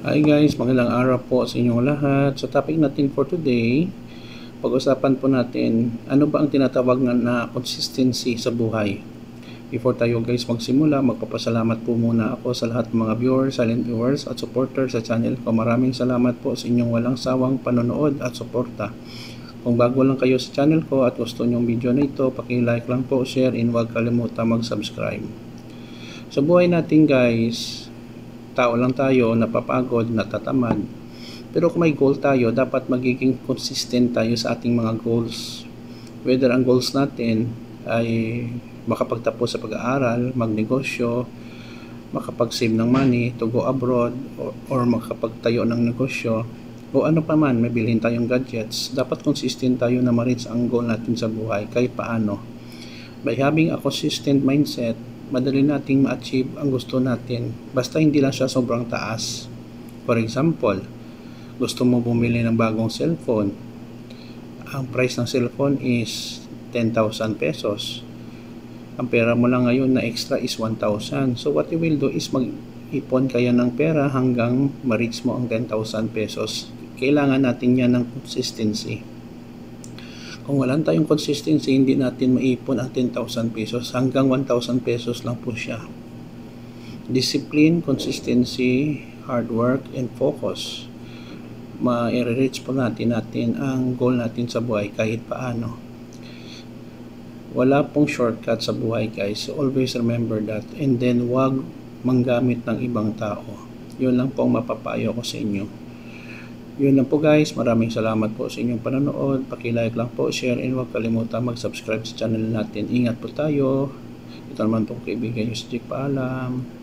Hi guys, magandang araw po sa inyong lahat. So topic natin for today, pag-usapan po natin ano ba ang tinatawag na consistency sa buhay. Before tayo guys magsimula, magpapasalamat po muna ako sa lahat ng mga viewers, silent viewers at supporters sa channel ko. Maraming salamat po sa inyong walang sawang panonood at suporta. Kung bago lang kayo sa channel ko at gusto nyong video na ito, paki-like lang po, share, and huwag kalimutan mag-subscribe. Sa buhay natin guys, tao lang tayo, napapagod, natatamad. Pero kung may goal tayo, dapat magiging consistent tayo sa ating mga goals. Whether ang goals natin ay makapagtapos sa pag-aaral, magnegosyo, makapag-save ng money to go abroad, or makapagtayo ng negosyo, o ano pa man, may bilhin tayong gadgets, dapat consistent tayo na ma-reach ang goal natin sa buhay kahit paano. By having a consistent mindset, madali nating ma-achieve ang gusto natin, basta hindi lang siya sobrang taas. For example, gusto mo bumili ng bagong cellphone, ang price ng cellphone is 10,000 pesos, ang pera mo lang ngayon na extra is 1,000. So what you will do is mag-ipon kaya ng pera hanggang ma-reach mo ang 10,000 pesos. Kailangan natin yan ng consistency. Kung wala tayong consistency, hindi natin maipon ang 10,000 pesos. Hanggang 1,000 pesos lang po siya. Discipline, consistency, hard work, and focus. Ma-reach po natin ang goal natin sa buhay kahit paano. Wala pong shortcut sa buhay guys. So always remember that. And then wag manggamit ng ibang tao. Yun lang po ang mapapayo ko sa inyo. Yun lang po guys, maraming salamat po sa inyong panonood. Paki-like lang po, share, and huwag kalimutan mag-subscribe sa channel natin. Ingat po tayo. Ito naman po kaibigan nyo si Jake. Paalam.